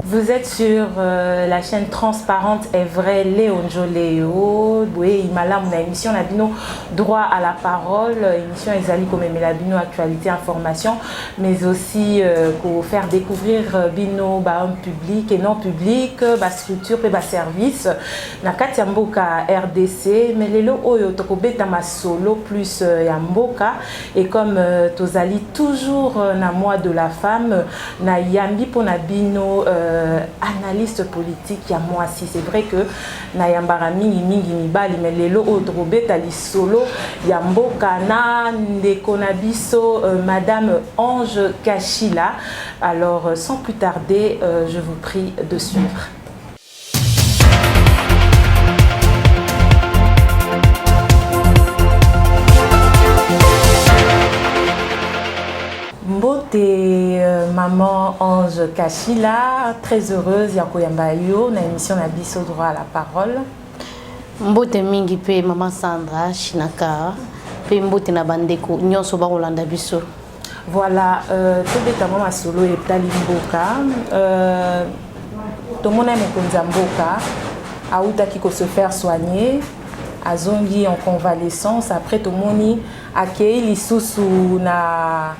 Vous êtes sur la chaîne transparente est vrai Léonjo Léo. Oui, Imala, mon émission la bino droit à la parole, émission Ezali comme la bino actualité information, mais aussi pour faire découvrir bino ba public et non public, ba structure et ba service. Na Katiamboka RDC, mais lelo oyo tokobeta ma solo plus yamboka et comme tozali toujours na mois de la femme na yambi pour na bino analyste politique ya moi si c'est vrai que na yambara mingi mibali mais lelo otrobeta li solo ya mboka na ndeko na biso madame Ange Kachila. Alors sans plus tarder je vous prie de suivre. Maman Ange Kachila, très heureuse ya koyamba yo na émission na biso droit à la parole. Mbote mingi pe maman Sandra Chinaka pe mbote na bandeko nyonso ba Rolanda biso. Voilà, tout beta maman solo et tali mboka. Tout le monde aime konza mboka. Aouta qui se faire soigner. Azongi en convalescence après tout moni accueilli lisusu na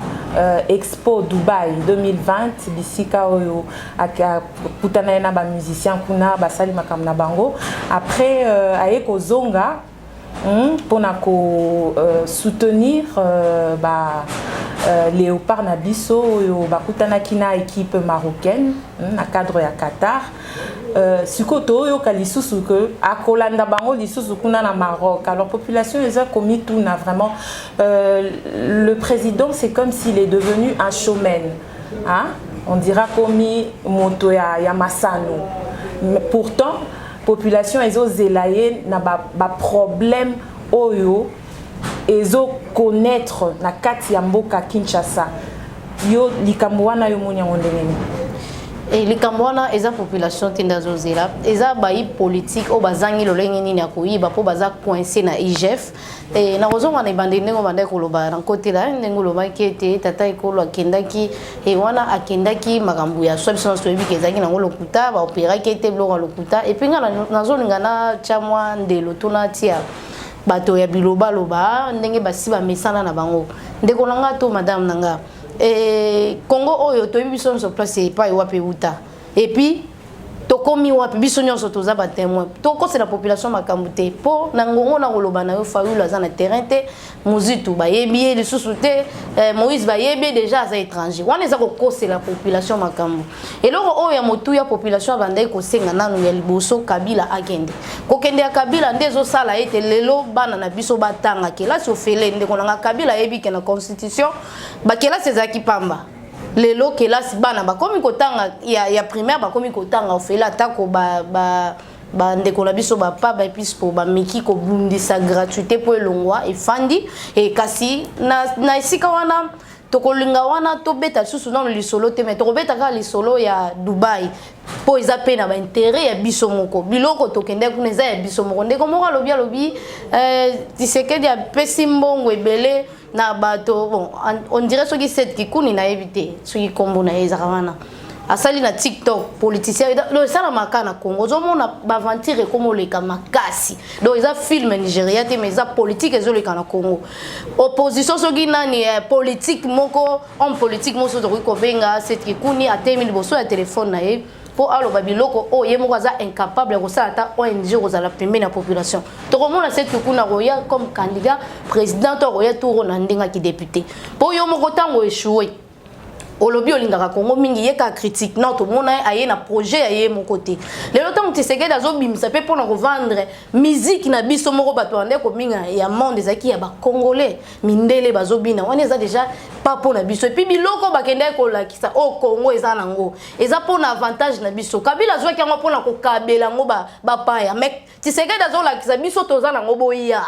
Expo Dubaï 2020 bisika oyo akutana na ba musicien kuna basali makamna bango après aeko zonga pour soutenir Léopard Nabiso oyo bakutana kina équipe marocaine na cadre ya Qatar. Sukoto yo kalisusu que akolanda bango lisusu kuna na Maroc. Alors population les a commis tout na vraiment le président c'est comme s'il est devenu un showman, hein? On dira commis moto ya Masano. Mais pourtant population les a zelaye na ba problème oyo ezo connaître na kati ya mboka Kinshasa. Yo likamwana yo monya ngondengeni. Et les Cambouana, les populations tindazozela, les bayi politique au bazangi lolengi ni nakoyi ba po baza coincé na IGF et na raison wana ibande nengo bande koloba na côté là nengo loba kete tata ekolo akendaki et wana akendaki makambu ya so soyebi kezaki na lokuta ba opéra kete bloko lokuta et puis na zone ngana chamwa ndelo tuna tia bato ya biloba loba ndenge basi ba mesana na bango ndeko nanga to madame nanga Congo oyo to biso so place pa wapi uta et puis to komi wapi biso nyonso toza ba témoin to ko c'est la population makamute po na ngongo na koloba na yo faula za na terrain te muzitu ba yebi le sous-souté Moïse ba yebi déjà za étranger wana za ko c'est la population makambu et loko oyo ya motu ya population bandai ko senga nanu ya liboso Kabila agende ko kende ya Kabila ndezo sala ete lelo bana na biso batanga kela so fele ndeko na Kabila yebi ke na constitution ba kela sezaki pamba lelo kelasi bana bakomi kotanga ya primaire bakomi kotanga ofela atako ba ndeko na biso ba pa ba pispo ba miki ko bundisa gratuité pour elongwa efandi et kasi na esika wana tokolinga wana to beta susu na lisolo te mais to beta ka lisolo ya Dubaï po eza pe na ba intérêt ya biso moko biloko tokende kuna eza ya biso moko ndeko moko lobi Tshisekedi ya pesi mbongo ebele na bato bon on dirait ceux qui set qui kuni na éviter ceux qui kombo na ezakana asali na TikTok politicien le sala makana Congo zo mona ba ventire comme le kamakasi donc ils a film Nigeria te mais ça politique ezo le kana Congo opposition ceux qui nani politique moko homme politique moso to ko benga set qui kuni a 2000 boso ya téléphone na ye pour allo babiloko o ye moko za incapable ko sa ta ONG ko za la pembe na population to ko mona set kuna roya comme candidat président to roya tour na ndinga ki député pour yo moko tango échoué olobi olingaka Congo mingi yeka critique non to mona aye na projet aye mon côté le longtemps Tshisekedi azobimisa pe pour na revendre musique na biso moko bato ande ko minga ya monde ezaki ya ba congolais mindele bazobina wana eza déjà pas pour na biso et puis biloko bakende ko lakisa o Congo eza nango eza pour na avantage na biso Kabila azwaki yango pour na ko kabela ngo ba paya mais Tshisekedi azolakisa biso toza nango boya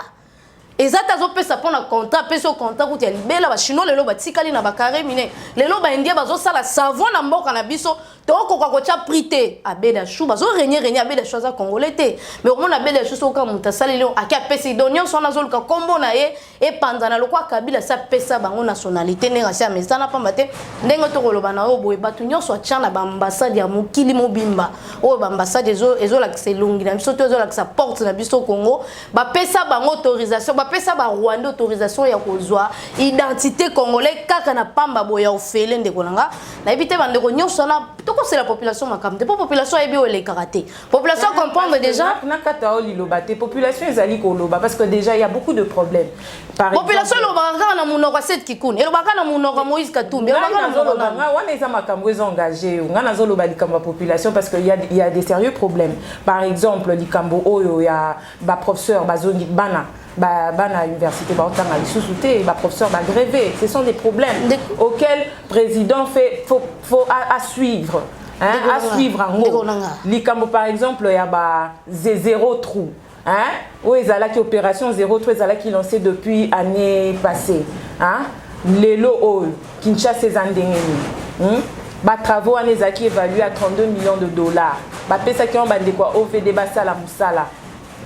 ezata zo pesa pona contrat peso contrat kuti ya libela ba chinois lelo batikali na bakare mine lelo ba india bazo sala savon na mboka na biso toko kwa kocha prité abeda chou bazo régner abeda chou za congolais té mais au moins abeda chou soka muta salelo aki apesi donyon sona zoluka kombo na ye e panzana lokwa kabila sa pesa bango nationalité ne rasia mesana pamba te ndenge to koloba na obo batu nyonso achana ba ambassade ya mukili mobimba o ba ambassade ezo la selungi na biso to ezo la sa porte na biso Congo ba pesa bango autorisation ba pesa ba Rwanda autorisation ya kozwa identité congolais kaka na pamba boya ofele ndeko nanga na ebite bande ko nyonso na toko c'est la population makamte pour population ebi o le karaté population comprendre déjà na kata o liloba te population ezali ko loba parce que déjà il y a beaucoup de problèmes par population lo banga na munoko set kikuni lo banga na munoko Moïse Katumbi lo banga na munoko nga wana eza makambo ezo engagé nga nazo loba likambo population parce que il y a des sérieux problèmes par exemple likambo oyo ya ba professeur bazongi bana bana université ba otanga lisusu te ba professeur ba grévé ce sont des problèmes auxquels président faut à suivre hein à suivre en gros likambo par exemple ya ba zéro trou hein où ezala qui opération zéro trou ezala qui lancé depuis année passée hein lelo oyo Kinshasa ezandengeni ba travaux wana qui évalué à 32 millions de dollars ba pesa qui on bande quoi OVD basala musala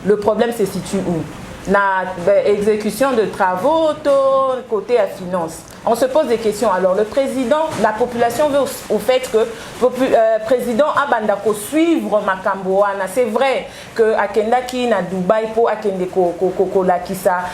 le problème se situe où na exécution de travaux côté à finance on se pose des questions alors le président la population veut au fait que président abanda ko suivre makambo wana c'est vrai que akenda ki na Dubai po akende ko la kisa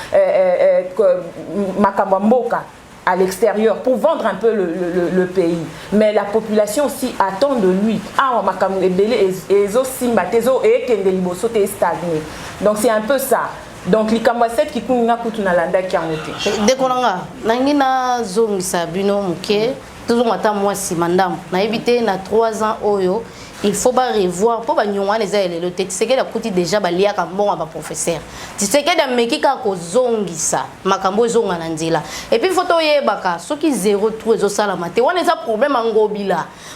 makambo mboka à l'extérieur pour vendre un peu le pays mais la population aussi attend de lui ah makambo ebele ezo simba tezo e kende liboso te stagné donc c'est un peu ça. Donc les camassettes qui kunga kutuna landa qui en était. Dekolanga nangina zongisa bino muke toujours ata moi si mandam na éviter na 3 ans oyo il faut pas revoir pour ba nyongwa les elelo te c'est que la kuti déjà ba liaka bon ba professeur tu sais que da mekika ko zongisa makambo zonga na nzela et puis photo yebaka soki 03 ezo sala mate wana eza problème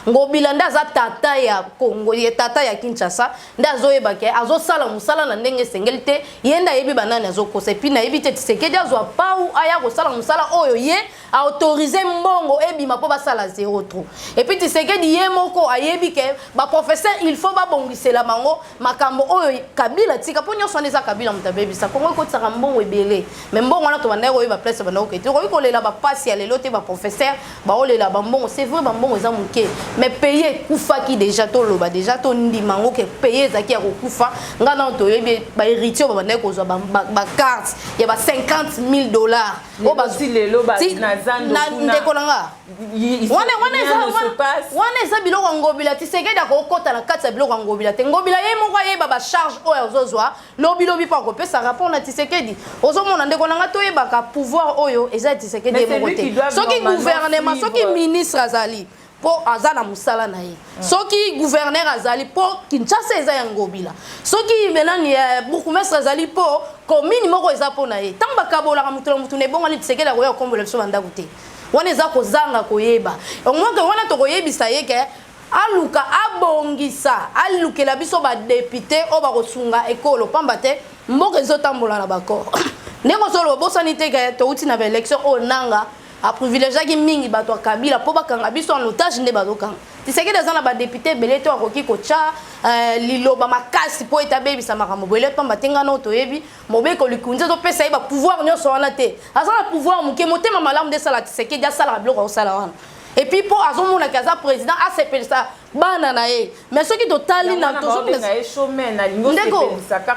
ngobila ndaza tata ya Congo ye tata ya Kinshasa ndazo yebaka azo sala musala na ndenge sengelite yenda yebi banana azo kosa et puis na yebite tu sais que dazo pa ou aya ko sala musala oyo ye a autorisé mbongo ebima po ba sala 03 et puis tu sais que di yemoko ayebi ke ba professeur il faut ba bongisela mango makambo oyo kabila tika po nyonso neza kabila mutabebi sa kongo ko tsaka mbongo ebele mais mbongo na to banda ko ba place banda ko eti ko lela ba passe ya lelo te ba professeur ba olela ba mbongo c'est vrai ba mbongo eza muke mais payer kufa ki déjà to loba déjà to ndimango ke payer zaki ya ko kufa ngana to yebi ba héritier ba banda ko zo ba carte ya ba $50,000 o ba si lelo ba nazando kuna ndekolanga wana eza biloko ngobila tisekeda ko kota na kati ya biloko ngobila te ngobila ye moko yeba ba charge oyo ozozwa lobi pa ko pesa rapport na tisekedi ozomona ndekolanga to yebaka pouvoir oyo eza tisekedi moko te soki gouvernement soki ministre azali po azana musala na ye soki gouverneur azali po Kinshasa eza ya ngobila soki melani bourgmestre azali po commune moko eza po na ye tamba kabola mutu ne bonga ni tisekeda ko ya kombola biso banda kuté wana eza kozanga koyeba omwaka wana to koyebisa ye ke aluka abongisa alukela biso ba député o ba kosunga ekolo pamba te mboka ezotambola na bakor ndeko solo bosani te ke to uti na ba élection o nanga a privilégié ki mingi bato kabila po bakanga biso en otage nde bazokanga tiseke des na ba député belé to akoki kocha liloba makasi po etabebisa makambo belé pamba tenga no to yebi mobeko likunze to pesa ba pouvoir nyonso wana te azana pouvoir muke motema malamu de sala tiseke dia sala biloko sala wana et puis pour azomona kaza président a sepel ça bana na ye mais ceux qui totali na tozo ndeko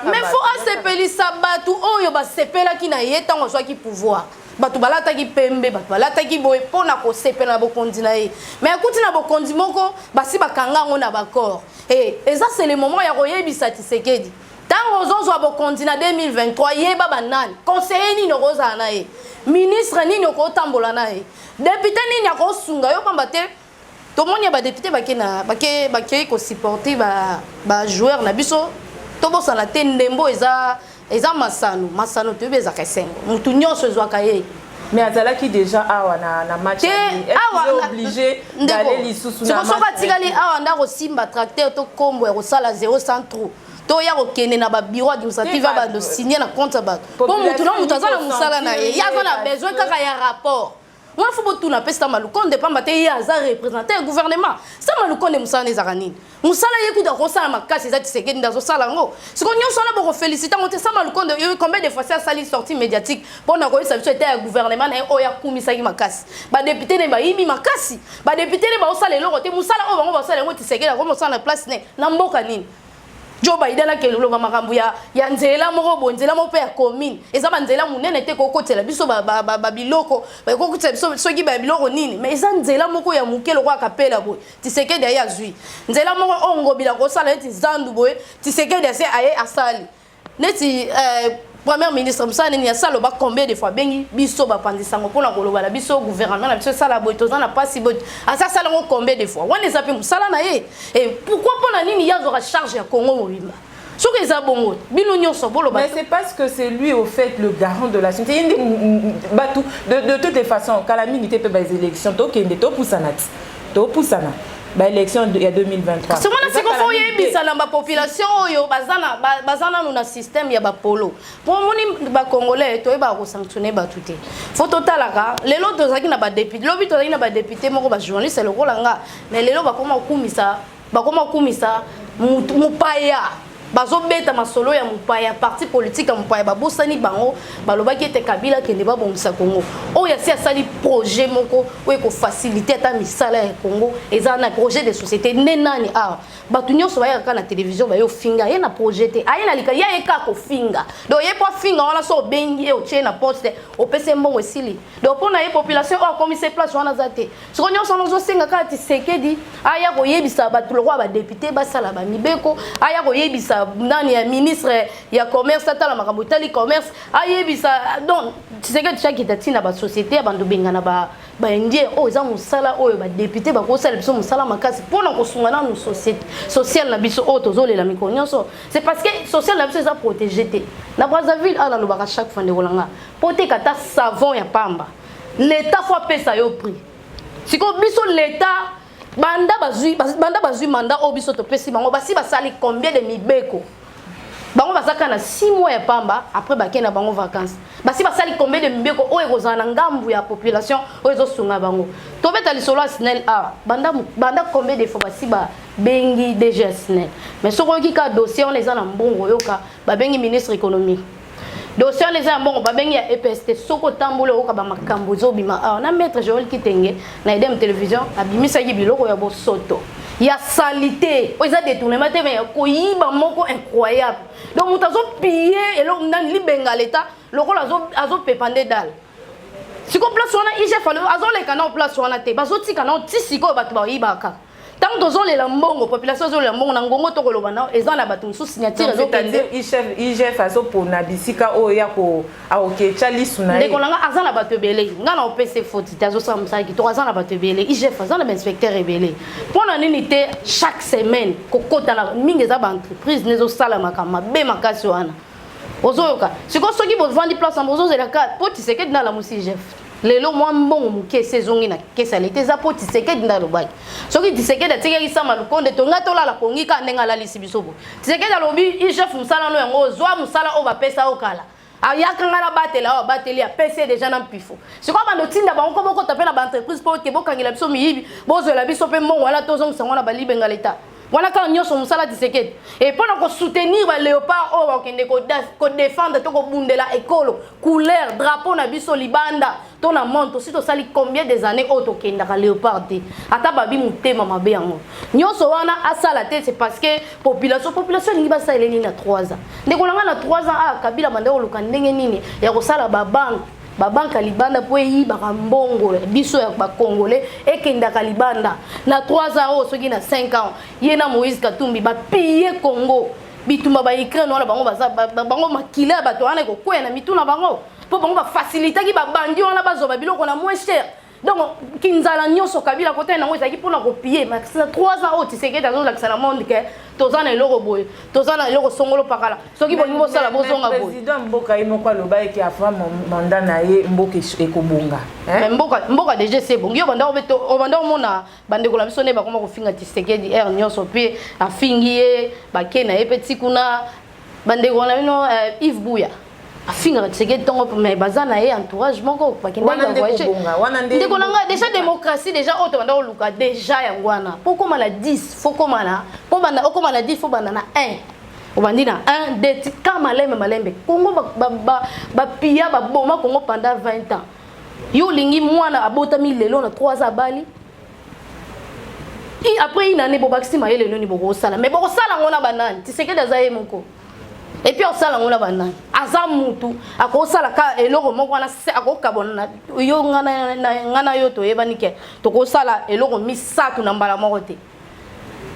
mais faut a sepeli ça batu oyo ba sepela ki na ye tango so ki pouvoir batu balata ki pembe batu balata ki boye pona ko sepela na bokondi na ye mais akuti na bokondi moko basi bakanga ngo na bakor et ça c'est le moment ya koyebisa Tshisekedi tango ozozwa bokondi na 2023 yeba banani conseiller ni nokoza na ye ministre nini okotambola na ye député nini akosunga yo pamba te to moni ba député bake ko supporter ba joueur na biso to bosala te ndembo eza masano to beza kasengo mutu nyonso zwaka ye mais azalaki déjà awa na match est obligé d'aller lisusu na match soka tikali awa ndako simba tracteur to kombo ko sala 0 centre to ya ko kene na ba bureau administratif ba do signer na compte ba po mutu na mutu azala musala na ye ya na besoin kaka ya rapport moi faut tout na pesta malukonde pa mate ya za représenter le gouvernement ça malukonde musala ezaka nini musala yekuda ko sala makasi za Tshisekedi ndazo sala ngo siko nyonso na boko féliciter ngote ça malukonde yo combien de fois ça sali sortie médiatique pona ko ça était un gouvernement na oya kumisaki makasi ba député ne ba yimi makasi ba député ne ba osala eloko te musala o bango ba osala ngo Tshisekedi ko musala na place ne na mboka nini Joe Biden a kelelo ba makambu ya nzela moko bonzela mo pe ya commune eza ba nzela munene te ko kotela biso ba biloko ba ko kotela biso soki ba biloko nini mais eza nzela moko ya mukelo kwa kapela boy Tshisekedi ya zui nzela moko ongo bila ko sala eti zandu boy Tshisekedi ase aye asali neti Premier ministre Msane ni asalo ba combien de fois bengi biso ba pandisango pona koloba la biso gouvernement na biso sala boy tozana pasi boy asa sala ngo combien de fois wana zapi musala na ye et pourquoi pona nini yazo ka charge ya Congo mobimba soki eza bongo bino nyonso bolo ba mais c'est parce que c'est lui au fait le garant de la société de toutes les façons quand la minute peut les élections to kende to pusana ba élection il y a 2023 c'est moi na siko fo yebisa na ba population oyo bazana no na système ya ba polo pour moni ba congolais to ba ko sanctionner ba tuté faut totalaka lelo tozaki na ba député lobi tozaki na ba député moko ba journaliste le kolanga mais lelo ba koma kumisa mupaya bazo beta masolo ya mupaya parti politique ya mupaya babosani bango balobaki ete Kabila kende ba bongisa Congo o ya si asali projet moko o ko faciliter ta misala ya Congo eza na projet de société nenani batu nyonso ba ya kana télévision ba yo finga ye na projeté aye na lika ya eka ko finga do ye po finga wana so bengi o che na poste o pese mbongo esili do pona ye population o commissaire place wana zate so nyonso no zo senga ka Tshisekedi aya ko yebisa batu lo ba député ba sala ba mibeko aya ko yebisa nani ya ministre ya commerce tala makambo tali commerce ayebisa donc Tshisekedi chaki tatina ba société abandu bengana ba indien o za musala oyo ba député ba ko sala biso musala makasi pona ko sungana no société sociale na biso o tozolela mikonyoso c'est parce que social na biso za protéger te na Brazzaville ala lo ba chaque fois de rolanga pote kata savon ya pamba l'état faut pesa yo prix siko biso l'état banda bazui mandat obiso to pesi bango basi basali combien de mibeko bango basaka na 6 mois ya pamba après bakena bango vacances basi basali combien de mibeko o ekozana ngambu ya population o ezosunga bango to beta lisolo SNEL banda combien de fois basi ba bengi DG SNEL mais soko ki ka dossier on les a na mbongo yoka ba bengi ministre économique dossier les a bon ba bengi ya EPST soko tambole oka ba makambo zobima na maître Joël Kitenge na idem télévision abimisa yi biloko ya bosoto ya salité o eza détournement te mais ko yiba moko incroyable donc mutazo piller elo ndani libenga l'état lokola azo pepande dal siko place wana IGF azo le kana place wana te bazo tika na tisiko batu ba yibaka tant que les lambongo population zo lambongo na ngongo to koloba na eza na batu sous signature zo c'est-à-dire IGF azo pona bisika o ya ko aokecha lisuna ndeko langa azana batu belé nga na OPC faute tazo samsa ki to azana batu belé IGF azana inspecteur rebelé pona nini te chaque semaine kokota na mingi za ba entreprise nezo sala makama be makasi wana ozoyoka siko soki bo vandi place ambozo zela ka po Tshisekedi na la musi IGF lelo mwa mbongo muke sezongi na kesa lete za po Tshisekedi ndalo baki soki Tshisekedi atikaki sama lukonde to ngata la pongika ndenga la lisibisobo Tshisekedi alobi IGF musala no yango zwa musala o ba pesa okala ayaka ngala batela o bateli ya PC déjà na mpifo siko bando tinda ba onko boko tapena ba entreprise po ke bokangela biso miyibi bozo la biso pe mbongo wala tozongi sangona balibenga leta wana ka nyoso musala Tshisekedi et pendant ko soutenir ba léopard o ba kende ko défendre to ko bundela école couleur drapeau na biso libanda to na monto si to sali combien des années o to kenda ka léopard te ata babi mutema mabe yango nyoso wana asala te c'est parce que population ngi ba sa eleni na 3 ans ndeko langa na 3 ans Kabila mande o luka ndenge nini ya ko sala ba banque libanda po yiba mbongo biso ya ba congolais ekenda kalibanda na 3 ans soki na 5 ans yena Moïse Katumbi ba piller Congo bitumba ba Ukraine wala bango makila bato wana ko kwena mituna bango po bango ba faciliter ki ba bandi wana bazoba biloko na moins cher donc kinzala nyoso Kabila côté na ngoi pona ko piller mais 3 ans Tshisekedi azo la na monde que tozana eloko boye tozana eloko songolo pakala soki bongi bo sala bozonga boye président mboka imo kwa loba ki afa mandat na ye mboka ekobunga mais mboka déjà c'est bon yo banda omona bande ko la biso ne ba koma ko finga Tshisekedi nyoso pe afingi ye ba kena ye petit kuna bande ko na bino Yves Buya afinga tseke tongo mais bazana et entourage moko bakenda voyager ndeko nanga déjà démocratie déjà auto banda luka déjà yangwana pourquoi mala 10 faut comment là pour banda okoma na 10 faut banda na 1 obandi na 1 2 kama malembe Congo ba pia ba boma Congo pendant 20 ans yo lingi mwana abotami lelo na 3 abali et après une année bobakisi mayele noni boko sala mais boko sala ngona banani tiseke dazaye moko et puis on sala ngona banani aza mutu akosala ka eloko moko wana akokabona yo ngana yo to yebanike to ko sala eloko misatu na mbala moko te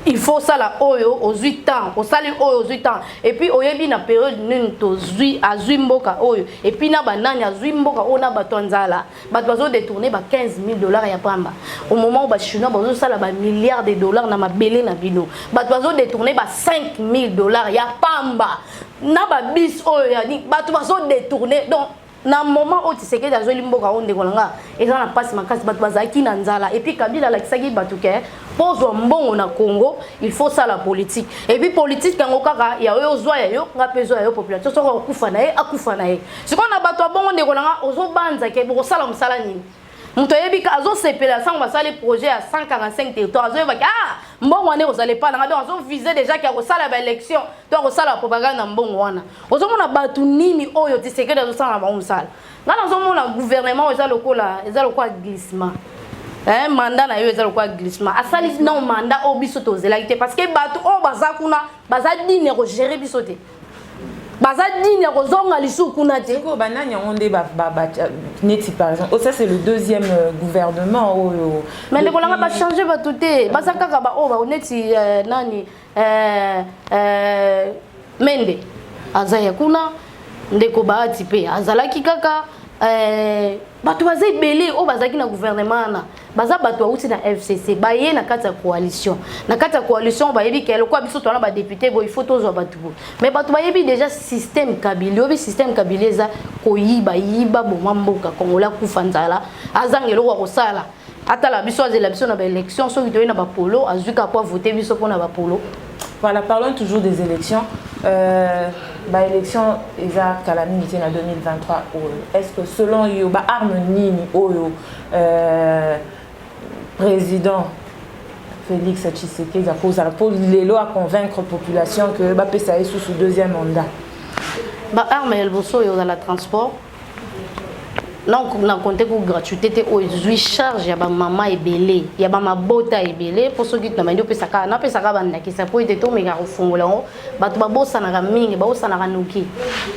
il faut ça là oyo aux 8 ans au sali oyo aux 8 ans et puis oyebi na période nini to zui azui mboka oyo et puis na banani azui mboka ona batonzala bato détourner ba $15,000 ya pamba au moment où ba chinois bazo sala ba milliards de dollars na mabele na bino bato détourner ba $5,000 ya pamba na ba bis oyo ya ni bato détourner donc na moment où tu sais que dans limboka onde kolanga eza na passe makasi bato bazaki na nzala et puis Kabila la kisaki bato ke pose mbongo na Congo il faut ça la politique et puis politique kango kaka ya yo zwa ya yo ngapezo ya yo population soko akufa na ye siko na bato bongo onde kolanga ozo banza ke boko sala musala nini muto yebi ka azo sepela sang basali projet à 145 territoires azo yeba mbongo wane ozale pas na donc azo viser déjà ki akosala ba élection donc akosala propagande mbongo wana ozo mona bato nini oyo tisekedi azo sala ba musala ngana ozo mona gouvernement eza lokola glissement mandat na yo eza lokola glissement asali non mandat obiso tozela te parce que bato o bazakuna bazadine ko gérer biso te bazadine ko zonga lisu kuna te ko banani onde neti par exemple ça c'est le deuxième gouvernement mais le kolanga ba changer ba touté bazakaka ba o ba neti nani mende azaya kuna ndeko ba atipe azalaki kaka bato bazai belé o bazaki na gouvernement na baza bato auti na FCC baye na kati ya coalition bayebi ke lokwa biso tona ba député bo il faut tozo bato mais bato bayebi déjà système kabili obi système kabili eza koyiba bo mboka kongola kufanzala azangelo ko sala ata la biso azela biso na ba élection so kitoyi na ba polo azuka kwa voter biso pona ba polo. Voilà, parlons toujours des élections. Élection eza calamité en 2023. Est-ce que selon Yoba Armenini Oyo président Félix Tshisekedi pour les lois à convaincre la population que Mbappé ça est sous son deuxième mandat. Armel Bosso yo dans la transport. Donc on a compté pour gratuité au charge ya ba maman ebele ya ba mabota ebele pour ceux qui na mandi opesaka na pesaka banda ki ça peut être to mega refongola bato ba bossa na mingi ba bossa na nuki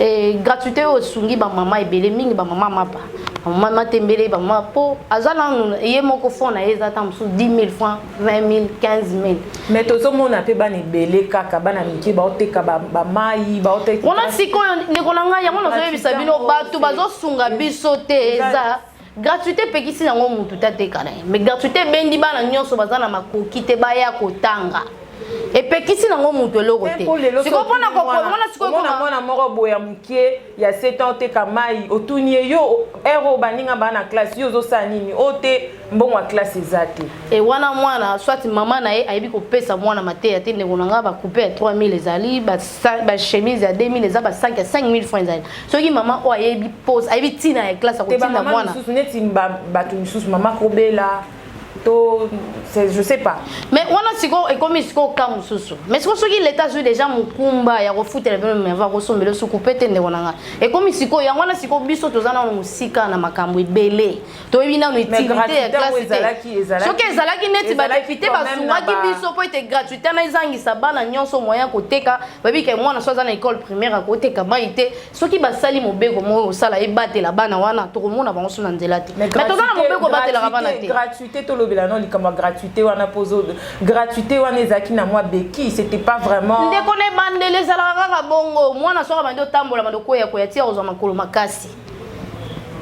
et gratuité au sungi ba maman ebele mingi ba maman mapa maman tembele ba maman po azala ye moko fond na eza tam sous 10,000 francs 20,000 15,000 mais to so mona pe bana ebele kaka bana miki ba oteka ba mai ba oteka on a sikoyo ndekolanga yango no zo yebisa bino bato bazo sunga biso eza gratuité pekisi nango mutu tateka na mais gratuité bendi bana nyonso bazana makoki te baya kotanga et pekisi nango mutu eloko te siko pona ko mona siko ko mona moko boya mukie ya 7 ans te kamai otunie yo ero baninga bana classe yo zo sa nini ote mbongo wa classe ezate et wana mwana soit maman na ye ayebi ko pesa mwana mateya te ndeko nanga ba couper 3,000 ezali ba chemise ya 2,000 eza ba 5,000 francs ezali soki maman o ayebi pose ayebi tina ya classe akotinda mwana neti bato misusu maman kobela je sais pas mais on a siko et comme siko kamu susu mais siko soki l'état joue déjà mukumba ya refuta le même va kosombele su kupete nde wonanga et comme siko ya wana siko biso tozana na musika na makambo ebele to ebina no utilité ya classe soki ezalaki neti ba député basungaki biso po ete gratuité na ezangisa bana nyonso moyen koteka babi ke mwana soza na école primaire akoteka maite soki basali mobeko mo osala ebatela bana wana to komona bango suna nzela te mais tozana mobeko batela bana te gratuité to lobelano likama gratuité wana pozo gratuité wana ezaki na moi beki c'était pas vraiment ndeko ne bandele zala kaka bongo mwana soka bando tambola bando koya koya tia ozo makolo makasi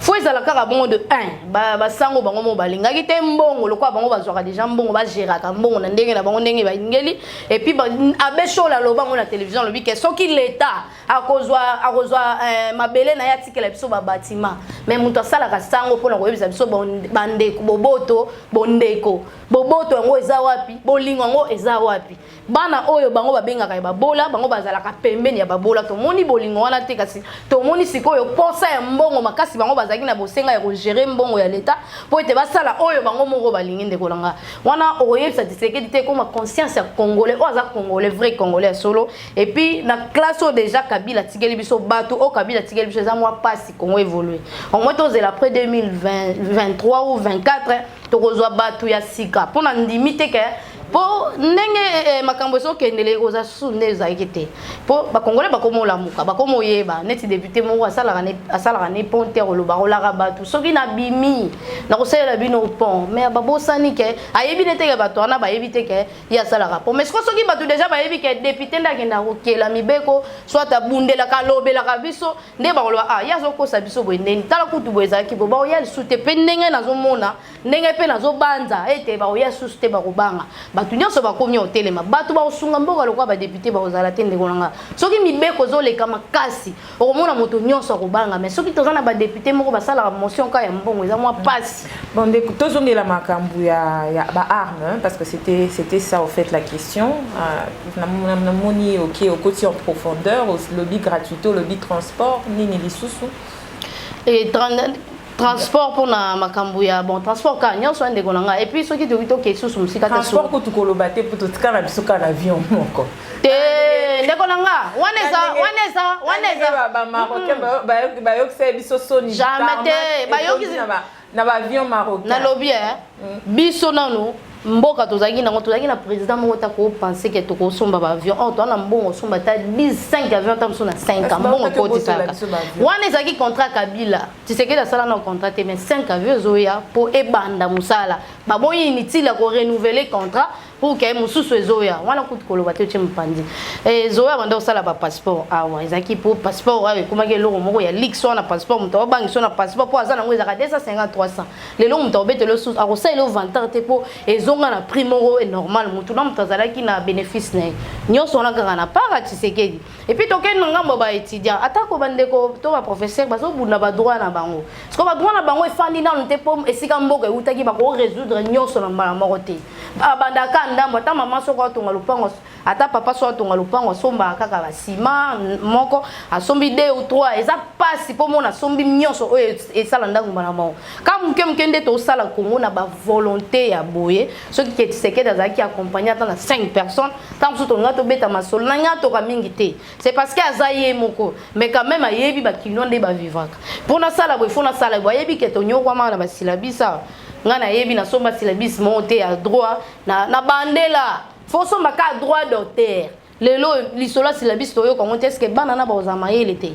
faut ezala kaka bongo de 1 ba sango bango mo balingaki te mbongo lokwa bango bazwaka déjà mbongo ba géraka mbongo na ndenge na bango ndenge ba ngeli et puis abeshola lo bango na télévision lobi ke soki l'état akozwa mabele na yatikela biso ba bâtiment mais muto asala ka sango pona ko yebisa biso bandeko boboto bondeko boboto ngo eza wapi bolingo ngo eza wapi bana oyo bango babengaka ya babola bango bazalaka pembeni ya babola to moni bolingo wana te kasi to moni sikoyo posa ya mbongo makasi bango bazaki na bosenga ya gérer mbongo ya leta po ete basala oyo bango moko balingi ndeko langa wana oyebisa Tshisekedi te comme conscience ya congolais o aza congolais vrai congolais solo et puis na classe o déjà Kabila tigeli biso batu o Kabila tigeli biso za moi pasi Congo évoluer au moins tozela après 2023 ou 24 tokozwa batu ya sika pona ndimite ke po ndenge makambo so kendele oza sunde za ekete po ba congolais bakomo lamuka bakomo yeba neti député moko asala ne ponte oloba olaka batu soki na bimi na kosela bino pont mais babosani ke ayebi nete ke batu na bayebi te ke ya sala rapport mais soki batu déjà bayebi ke député ndakenda kokela mibeko soit abundela ka lobela ka biso nde bakoloba ah ya zo kosa biso boendeni tala kutu boeza ki bo ba ya sute pe ndenge nazomona ndenge pe nazobanza ete ba ya sute bakobanga batu nyonso bakomi otelema batu ba osunga mboka lokwa ba député ba ozala te ndeko nanga soki mibeko zoleka makasi okomona moto nyonso akobanga mais soki tozana ba député moko basala motion ka ya mbongo eza mwa pasi bon ndeko tozongela makambu ya ba arme parce que c'était ça au fait la question na moni OK au côté en profondeur au lobby gratuito lobby transport nini lisusu et transport pour na makambu ya bon transport ka nyonso ndeko nanga et puis soki to kesu musika ta transport ko tukoloba te pour totika na biso ka na avion moko te ndeko nanga waneza ba marocain ba yokse biso soni jamais te ba yoki na ba avion marocain na lobby biso nanu mboka tozaki na président moko ta ko penser que to ko somba ba avion to na mbongo somba ta 5 avions tam so na 5 mbongo ko tisaka wana ezaki contrat Kabila Tshisekedi asala na contrat mais 5 avions zoya po ebanda musala baboyi inutile ko renouveler contrat pour que mususu ezoya wana kuti koloba te mpandi zoya banda osala ba passeport awa ezaki pour passeport awe komaki eloko moko ya leak so na passeport muto bangi so na passeport po azana ngo ezaka 250 300 lelo muto obetelo sous akosala le vantar te po ezonga na prix moko est normal mutu na muto azalaki na bénéfice na nyonso na kaka na para Tshisekedi et puis toke ngambo ba étudiant atako bandeko to ba professeur bazo bunda ba droit na bango parce que ba droit na bango efandi na nte po esika mboka utaki ba ko résoudre nyonso na mbala moko te bandaka ndambo ata mama soko atonga lupango ata papa so atonga lupango somba kaka ba ciment moko asombi 2 ou 3 eza pasi po mona sombi nyonso oyo esala ndangu bana moko comme mkende to sala Congo na ba volonté ya boye soki ke Tshisekedi azaki accompagner ata na 5 personnes tant que to ngato beta masolo na ngato ka mingi te c'est parce que azaye moko mais quand même ayebi ba kino nde ba vivaka pour na sala boye fona sala boye ayebi ke to nyokwa mana ba silabisa ngana yebi na somba silabis monter à droit na bandela faut somba ka droit d'auteur lelo lisola silabis toyo comment est-ce que banana ba ozama yele te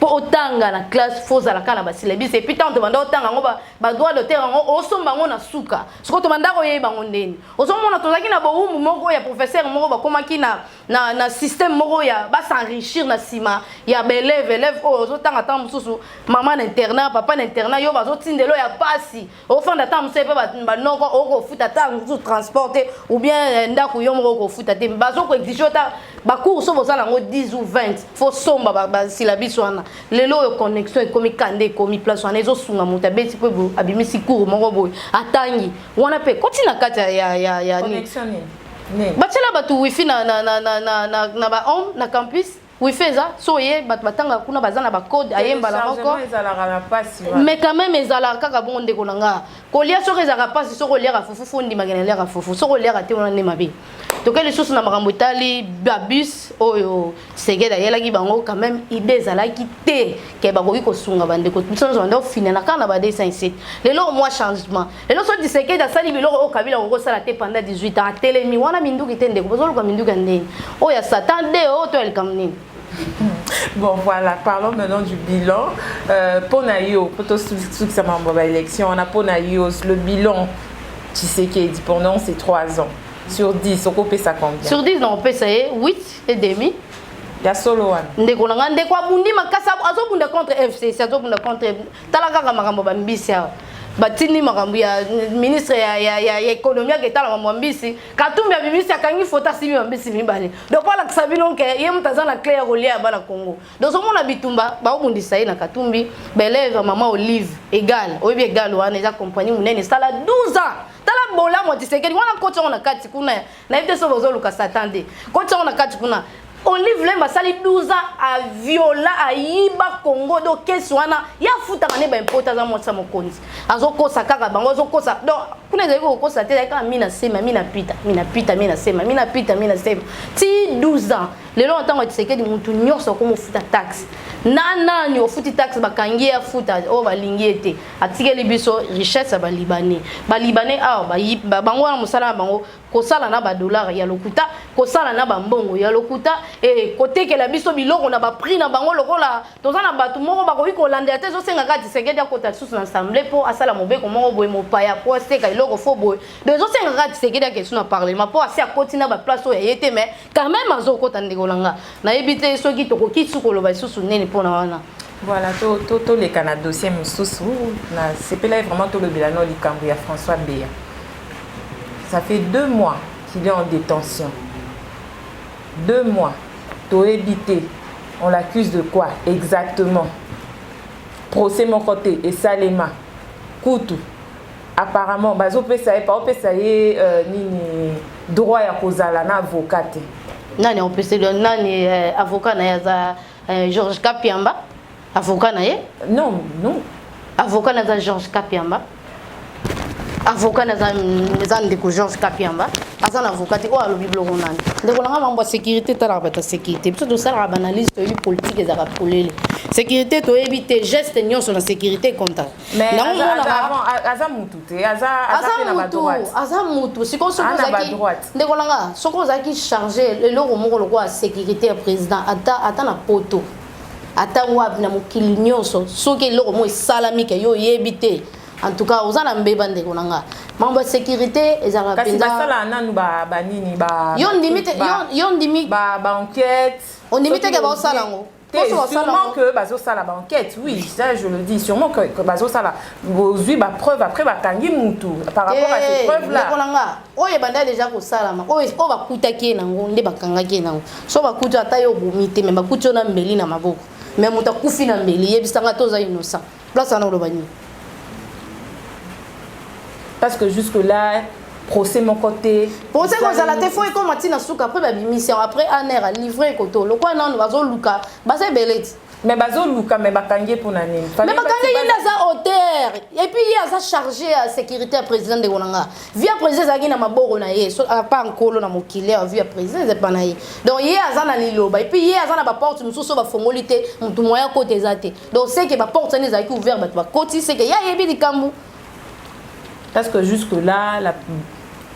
po otanga na classe faut ala kana ba silabis et puis tant to banda otanga ngo ba droit d'auteur ngo osomba ngo na suka siko to banda ko yeba ngo ndeni osomona to zaki na bo umu moko ya professeur moko ba komaki na système moko ya ba s'enrichir na sima ya élève ozotanga ta mususu maman internat papa internat yo bazotindelo ya pasi ofanda ta musepe ba noko oko futa ta mususu transporter ou bien ndako yo moko ko futa te bazoko exiger ta ba cours so bozala ngo 10 ou 20 faut somba ba silabis wana lelo connexion ekomi kande ekomi place wana ezosunga moto abeti pe abimisi cours moko boy atangi wana pe kotina kati ya connexion ni batela batu wifi na ba home na campus wifi eza so ye batanga kuna bazana ba code ayemba la moko mais quand même ezala kaka bongo ndeko nanga kolia so ezaka pasi so kolia ka fufu fondi magana lia ka fufu so kolia ka te wana ne mabe to quelle chose na makambo tali babus oyo segeda yela ki bango quand même idée ezala ki te ke bakoki ko sunga bandeko biso nzo fina na kana ba 207 lelo moi changement lelo so di segeda sali biloko o Kabila ko sala te pendant 18 ans telemi wana minduki te ndeko bozolo ka minduka ndeni oya satan de o to el kamni. Bon voilà, parlons maintenant du bilan. Ponayo, pour l'élection, on a Ponayo, le bilan Tshisekedi pendant ces 3 ans. Sur 10, on peut ça combien? Sur 10, on peut ça 8 et demi. Ya solo wan. Ndeko nanga ndeko abundi makasa azobunda contre FCC, azobunda contre talaka makambo bambisi ya. Batini makambo ya ministre ya économie qui est à Mwambisi Katumbi ya bibisi akangi fota sibi Mwambisi mibale donc voilà que ça bilon que ye mutaza na clair rolia bana Congo donc so mona bitumba ba obundisa na Katumbi belève maman Olive égal oyebi égal wana eza compagnie munene sala 12 ans tala bola mo Tshisekedi wana koti on na kati kuna na ite so bozo luka satande koti on na kati kuna Olive Lemba sali 12 ans a viola a yiba Congo do kesi wana ya futa kane ba impota za motsa mokonzi azokosa kaka bango azokosa donc kuna ezeko kokosa te ka mina sema mina pita mina sema ti 12 ans lelo ntango Tshisekedi mutu nyoso ko futa taxe nana ni ofuti taxe bakangi ya futa o balingi ete atikeli biso richesse ba libanais awa bango wana musala bango kosala na ba dollar ya lokuta kosala na ba mbongo ya lokuta et kotekela biso biloko na ba prix na bango lokola tozana batu moko bakoki kolanda te zo senga kati Tshisekedi akota susu na assemblée po asala mobeko moko boye mopaya po aseka iloko fo boye de zo senga kati Tshisekedi akesu na parlement po asi akoti na ba place oyo yete mais quand même azo kota ndekolanga na yebite soki tokoki sukolo ba susu nene po na wana. Voilà, tout les Canada dossier Moussous, c'est là vraiment tout le bilan du Cambouya François Béa. Ça fait 2 mois qu'il est en détention. 2 mois. Toébité. On l'accuse de quoi exactement? Procès mon côté et Salema. Koutou. Apparemment, bazo pesaye pas pesaye ni droit ya kozala na avocat. Nani on pese nani avocat na yaza Georges Kapiamba. Avocat na ye? Non. Avocat na Georges Kapiamba. Avocat na ndeko Georges Kapiamba. Asa na avocat o alobi bloko nani. Ndeko langa mambo sécurité tala ba sécurité. Biso to sala ba analyse to politique ezaka polele. Sécurité to éviter geste nyonso na sécurité compta. Mais aza mutu te, aza na ba droite. Aza mutu, siko soko zaki. Ndeko langa, soko zaki charger le loko moko loko a sécurité président ata na poto. Ata wab na mokili nyonso soki loko mo salami ke yo yebite. En tout cas, aux ana mbeba ndeko nanga. Mambo sécurité ezaka penza. Kasi basala nanu ba nini ba. Yon limite ba enquête. On limite que ba osala ngo. Sûrement que bazo sala ba enquête, oui, ça je le dis, sûrement que bazo sala bozui ba preuve après ba kangi mutu par rapport à ces preuves là. Ndeko nanga, oye banda déjà ko sala ma. Oye o ba kutaki nango nde ba kangaki nango. So ba kutu ata yo bomite mais ba kutu na mbeli na maboko. Mais muta kufi na mbeli yebisanga toza innocent. Place ana lo bani. Parce que jusque-là, procès mon côté. Procès comme ça, la te foi comme Matina Souk après la mission, après un air à livrer koto. Le quoi non, bazo luka, basé belet. Mais bazo luka, mais bakangé pour nani. Mais bakangé il a sa hauteur. Et puis il a sa chargé à sécurité à président de Gonanga. Via président zagi na maboro na ye, so pas encore na mokile via président c'est pas na ye. Donc il a za na liloba. Et puis il a za na ba porte mususu ba fongolité, mutu moya côté zate. Donc c'est que ba porte na zaki ouvert ba côté c'est que ya yebi di kambu. Parce que jusque-là,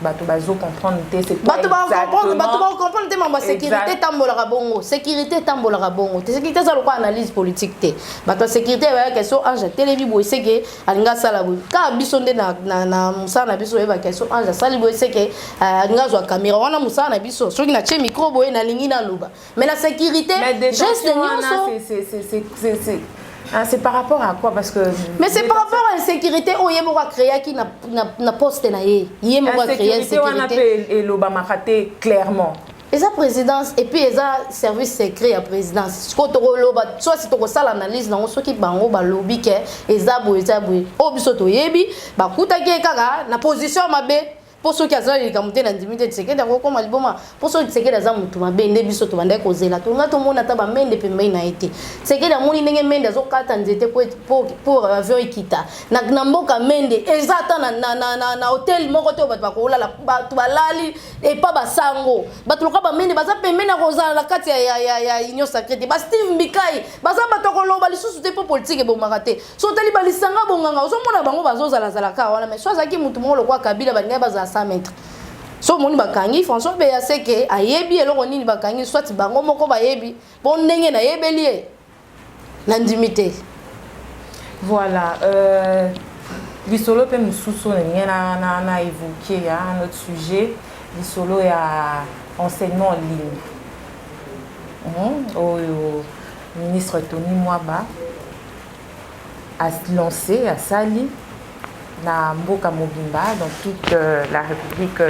bato bazo comprendre c'est quoi exactement. Bato comprendre te mamba sécurité tambola bongo. Sécurité tambola bongo. Sécurité ça le quoi analyse politique te. Bato sécurité ba question anja télévi boy c'est que alinga sala boy. Ka bisonde na musa na biso eba question anja sali boy c'est que alinga zo caméra wana musa na biso. Soki na che micro boy na lingi na luba. Mais la sécurité geste nyonso c'est par rapport à quoi? Parce que mais c'est par rapport à l'insécurité où yemo va créer qui na poste na ye yemo va créer insécurité et l'Obama raté clairement et sa présidence et puis ça service secret à présidence quand on loba soit si to sala analyse na so ki bango ba lobby ke ezabo o biso to yebi ba kutaki kaka na position mabe. Pour ceux qui ont été dans l'intimité de Tshisekedi, pour ceux qui ont été dans l'intimité de Tshisekedi, tout le monde a été dans l'intimité. Tshisekedi a été pour avion Ikita. Namboka mende, exact na hôtel mokoto batbakola la tubalali et pas basango. Batuluka ba mende baza pembe na rosa la kati ya union sacrée. Ba Steve Mbikai, baza batokolo ba lisusu te po politique bo marate. So tali ba lisanga bonganga, so mona bango bazoza la zalaka wana mais soit zaki mutu mo lokwa Kabila ba baza 100 mètres. So moni bakangi François Beya seke ayebi eloko nini bakangi soit bango moko bayebi bon ndenge na yebeli l'indimité. Voilà lisolo pe mususu na évoqué un autre sujet lisolo ya enseignement en ligne. Au ministre Tony Mwaba a lancé à Sali na Mboka Mobimba dans toute la République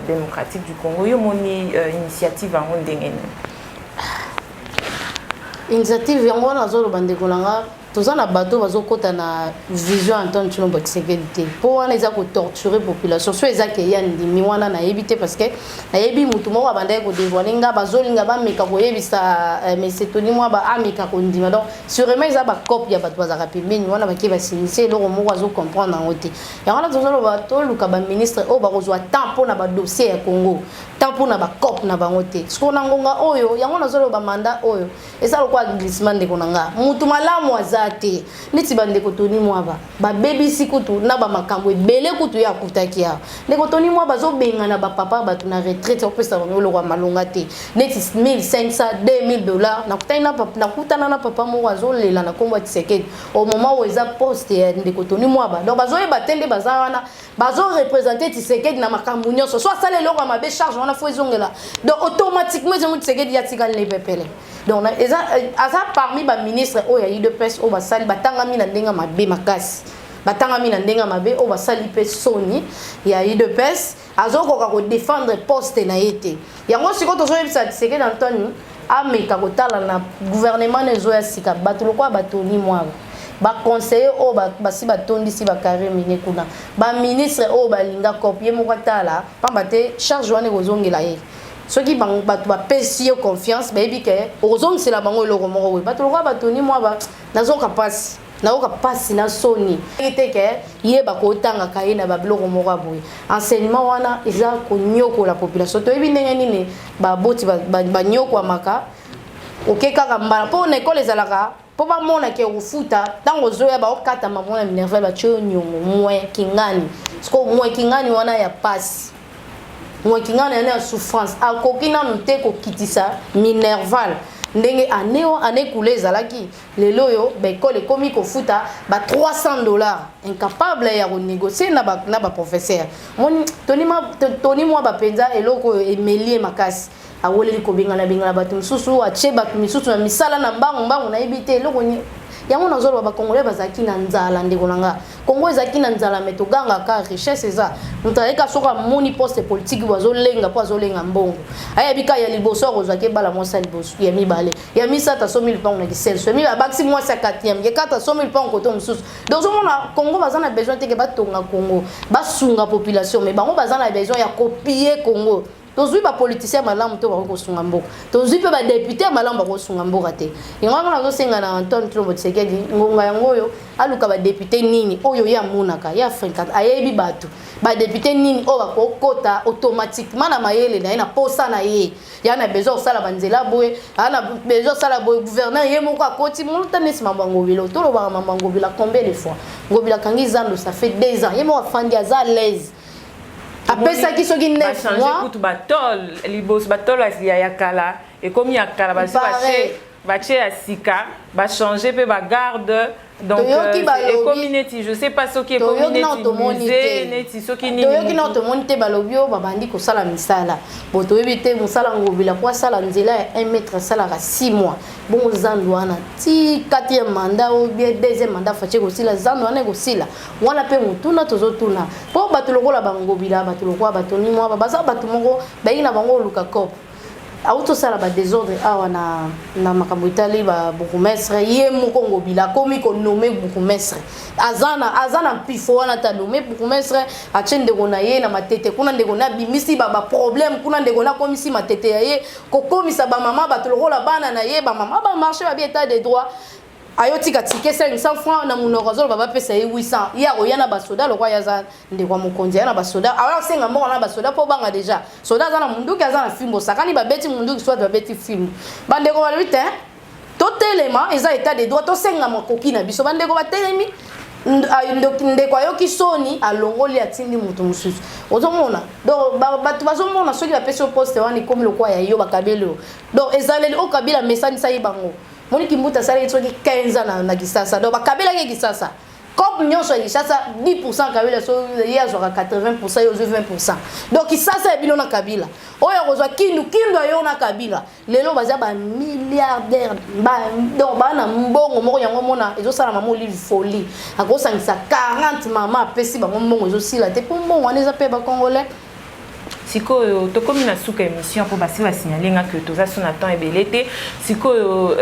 démocratique du Congo. Yo moni initiative en ndengene. Initiative yango na zolo bande kolanga toza na bateau bazokota na vision Antoine Tshilombo Tshisekedi po wana eza ko torturer population so eza ke ya ndimi wana na yebite parce que na yebi mutu moko abandai ko dévoiler nga bazolinga ba meka ko yebisa mais c'est toni moi ba ameka ko ndima donc sûrement eza ba copie ya bato bazaka pembeni wana ba ki ba sinise loko moko azo comprendre en ôté ya wana tozo ba to luka ba ministre o ba kozwa temps pour na ba dossier ya Congo temps pour na ba cop na bango te ce qu'on ngonga oyo yango na zolo ba mandat oyo esa lokwa glissement de konanga mutu malamu azate neti bande ko toni mwaba ba baby sikutu na ba makambo ebele kutu ya kutakia ne ko toni mwaba zo benga na ba papa ba tuna retraite opesa bango lokwa malonga te neti 1500 $2000 na kutaina papa na kutana na papa mo wazo lela na kombo Tshisekedi au moment où eza poste ya ndeko toni mwaba donc bazo e batende bazawana bazo représenter Tshisekedi na makambo nyonso soit ça le lokwa mabe charge wana fo ezongela donc automatiquement je Tshisekedi ya tikali le pepele donc eza parmi ba ministre o ya de presse o basali batangami na ndenga mabe makasi batangami na ndenga mabe o basali pe soni ya de presse azokoka ko défendre poste na yete yango siko tozo yebisa Tshisekedi Antoine ameka kotala na gouvernement nezo ya sika bato lokwa batoni mwaba ba conseiller o basi batondisi ba carré mine kuna ba ministre o balinga copier moko tala pamba te charge wana kozongela ye soki bato bapesi yo confiance bayebi ke ozongisela bango eloko moko boye bato lokwa batoni mwaba nazoka pasi na soni ete ke ye bakotanga kaye na babiloko moko boye enseignement wana eza konyokola population toyebi ndenge nini baboti banyokwamaka okekaka mbala mpo na ekole ezalaka po bamona ke kofuta ntango ozoya baokata mamona minerval batyo nyongo mwe kingani siko mwe kingani wana ya pasi mwe kingani yana ya souffrance akoki nanu te kokitisa minerval ndenge ane kule ezalaki lelo oyo baekole ekomi kofuta ba $300 incapable ya konégocier na ba professeur moni toni mwa bapenza eloko emelie makasi awoleli kobengana bato misusu atie bato misusu na misala na mbangu na ebite eloko yango nazolo ba Congolais bazaki na nzala ndeko nanga Congo ezaki na nzala metoganga ka richesse eza mutaleka soka moni poste politique bazolenga po azolenga mbongo ayebika ya liboso kozwake bala mosa liboso ya mibale ya misata so 1000 francs na kiselso mi abaksi moi sa 4e ya 400 000 francs koto mususu donc on Congo bazana besoin te ke batonga Congo basunga population mais bango bazana besoin ya copier Congo tozui ba politicien malamu to bako sunga mboka tozui pe ba député malamu bako sunga mboka te inganga nazo senga na Antoine Tshilombo Tshisekedi ngonga yango yo aluka ba député nini oyo ya munaka ya 50 ayebi bato ba député nini o bako kota automatiquement na mayele na posa na ye ya na besoin sala banzela boye ana besoin sala boye gouverneur ye moko akoti monta nesi mambango bilo to lo ba mambango bila combien de fois ngobila kangi zando ça fait 2 ans ye mo afandi aza à l'aise apesa ki soki 9 mois kutu batol libos batol ya kala et comme ya kala bache ya sika ba changer pe ba garde donc et community je sais pas ce qui est community neti soki ni toyoki na automobile balobi o babandi ko sala misala boto ebite musala ngobila kwa sala nzela ya 1 mètre sala ka 6 mois bon zandwana ti 4e mandat ou bien 2e mandat fache ko sila zandwana ko sila wana pe mutuna tozotuna po batuloko la bangobila batuloko batoni mwa baza batu moko bayina bango luka kop auto sala ba désordre awa na makambo itali ba bourgmestre ye mukongo bila komi ko nommer bourgmestre azana pifo wana ta nommer bourgmestre achende kona ye na matete kuna ndeko na bimisi ba problème kuna ndeko na komisi matete ya ye ko komisa ba mama batolokola bana na ye ba mama ba marché ba bi état de droit ayoti katike 500 francs na munoko zolo baba pesa ye 800 ya oyana ba soda lokwa yaza ndekwa mukonzi yana ba soda awala senga mbongo na ba soda po banga déjà soda za na munduki aza na fimbo sakani ba beti munduki soit ba beti fimbo bandeko ba lutte to telema eza état de droit to senga makoki na biso bandeko ba telemi ndeko ayoki soni alongoli atindi mutu mususu ozomona donc batu bazomona soki ba pesa poste wani comme lokwa ya yo bakabelo donc ezaleli o kabila mesani sa yibango moni kimbuta sala yitsoki 15 ans na Kisasa donc bakabela ke Kisasa comme nyonso Kisasa 10% kabila so yazo 80% yo 20% donc Kisasa ebilo na kabila oyo kozwa kindu ayo na kabila lelo baza ba milliardaire donc bana mbongo moko yango mona ezosala mamo livre folie akosangisa 40 mama apesi bango mbongo ezosila te po mbongo wana eza pe ba congolais sikoyo tokomi na suka émission po basi ba signaler nga que toza son attend ebelete sikoyo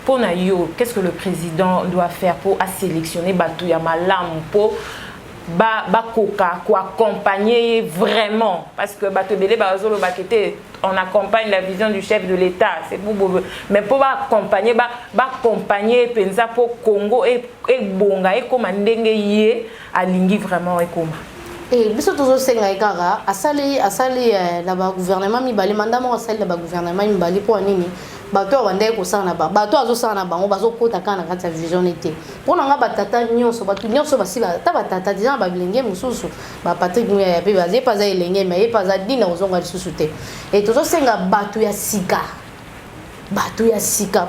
pour Nayo, qu'est-ce que le président doit faire pour sélectionner Batouya Malam pour accompagner vraiment, parce que on accompagne la vision du chef de l'État, c'est mais pour accompagner penza pour Congo et bonga et comme ndenge yé alingi vraiment et comme et biso toujours senga ekara asali na ba gouvernement mibali mandamo asali na ba gouvernement mibali pour nini bato bande ko sana ba bato azo sana bango bazo kota kana kati vision était pona nga batata nyonso batu nyonso basila ta batata déjà ba bilenge mususu ba Patrick Muya ya pe baze pas za elenge mais pas za dina ozonga lisusu te et toujours senga bato ya sika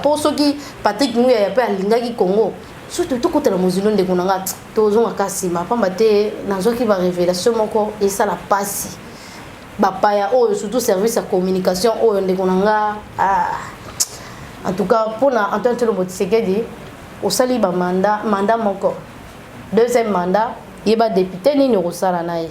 pour ceux qui Patrick Muya ya pe alingaki Congo surtout tout côté la mozilo ndeko nanga tozonga kasima pamba te nazoki ba révélation moko et ça la passe bapaya oh surtout service à communication oh ndeko nanga en tout cas pour Antoine Tshilombo Tshisekedi au sali ba mandat moko deuxième mandat il va député ni rosala nae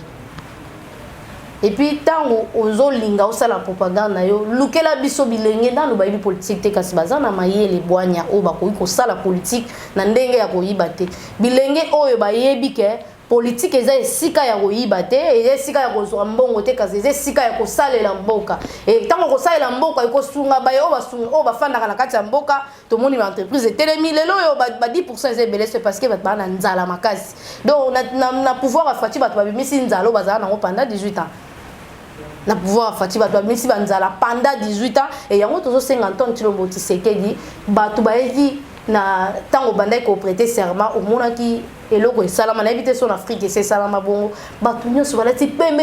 et puis tango ozolinga osala propagande na yo lukela biso bilenge dans ba politique te kasi bazana mayele bwanya o ba ko sala politique na ndenge ya koyiba te bilenge oyo bayebi ke politique eza esika ya koyiba te eza esika ya kozwa mbongo te kasi eza esika ya kosalela mboka et tango kosalela mboka ekosunga baye o bafandaka na kati ya mboka tomoni ba entreprise etelemi lelo yo ba 10% eza ebele c'est parce que bato na nzala makasi donc na pouvoir afati bato babimisi nzala o bazala nango pendant 18 ans na pouvoir afati bato babimisi banzala pendant 18 ans et yango tozosenga Antoine Tshilombo Tshisekedi bato bayeki na tango bandai ko prêter serment au monaki eloko esalama na éviter son Afrique c'est salama bongo batu nyonso balati pembe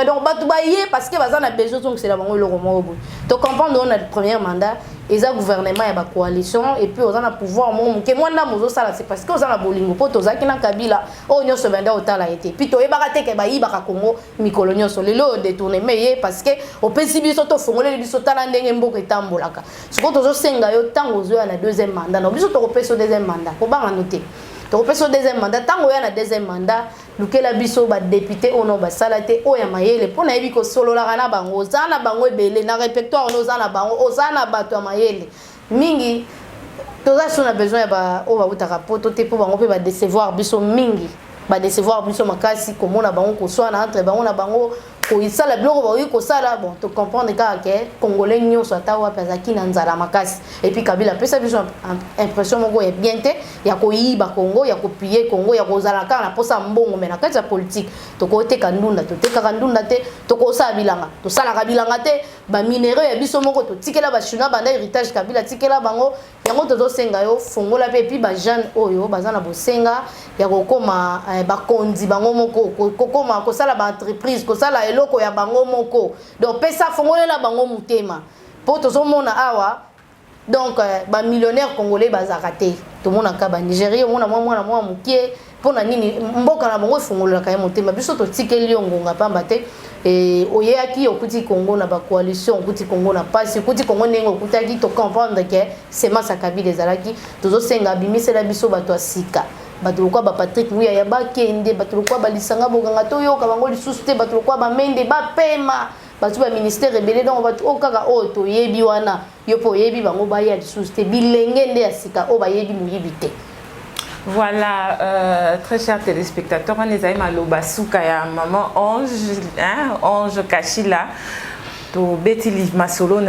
donc batu baye parce que bazana besoin donc c'est la bango eloko moko to comprendre on a le premier mandat eza gouvernement ya ba coalition et puis on a pouvoir mo ke mwana mozo sala c'est parce que on a bolingo poto zaki na Kabila o nyonso banda otala été puis to yebaka te ke ba yibaka Congo mikolo nyonso lelo détourner mais parce que au pesi biso to fongole biso tala ndenge mboka etambolaka siko tozo senga yo tango zo na deuxième mandat no biso to ko pesa deuxième mandat ko ba noter to peso deuxième mandat tango ya na deuxième mandat lukela biso ba député ono ba salate o ya mayele pona yebi ko solola kana bango zana bango ebele na répertoire ono zana bango ozana bato ya mayele mingi toza sona besoin ya ba o ba utaka poto te po bango pe ba décevoir biso mingi ba décevoir biso makasi komona bango ko swana entre bango na bango ko isala biloko ba ko sala bon to comprendre que congolais nyonso atawa pezaki na nzala makasi et puis Kabila pesa biso impression moko ya bien te ya ko yiba Congo ya ko piller Congo ya ko zala kana posa mbongo mena kati ya politique to ko te kandunda to te kandunda te to ko sa bilanga to sala kabilanga te ba minéraux ya biso moko to tikela ba chinois banda héritage Kabila tikela bango yango tozo senga yo fongola pe puis ba jeune oyo bazana bosenga ya kokoma ba konzi bango moko kokoma ko sala ba entreprise ko sala eloko ya bango moko donc pesa fongolela bango mutema po tozomona awa donc ba millionnaire congolais bazaka te tomona ka ba Nigeria mona mwana mukie pona nini mboka na bango fongolela ka mutema biso to tikeli ngonga pamba te et oyaki okuti Congo na ba coalition okuti Congo na pasi okuti Congo nengo okutaki to comprendre que c'est masa Kabila ezalaki tozosenga bimisela biso bato asika bato kwa ba Patrick Muya ya bakende bato kwa ba lisanga boganga to yoka bango lisusu te bato kwa ba mende ba pema bato ba ministère rebelle donc bato okaka o to yebi wana yo po yebi bango ba ya lisusu te bilenge nde asika o ba yebi muyibi te. Voilà, très chers téléspectateurs, on est à Maloba Soukaya, maman Ange, hein, Ange Kachila, to Betty Masolo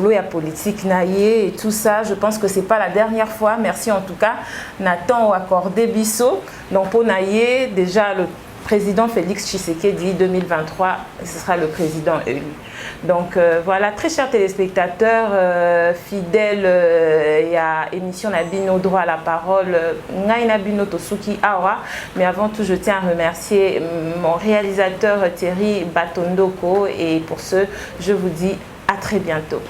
ya politique naie et tout ça. Je pense que c'est pas la dernière fois. Merci en tout cas, Nathan ou accordé Bisso. Donc pour naie, déjà le président Félix Tshisekedi 2023, ce sera le président élu. Donc voilà, très chers téléspectateurs, fidèles à l'émission Nabino Droit à la parole, Nabino Tosuki Awa. Mais avant tout, je tiens à remercier mon réalisateur Thierry Batondoko. Et pour ce, je vous dis à très bientôt.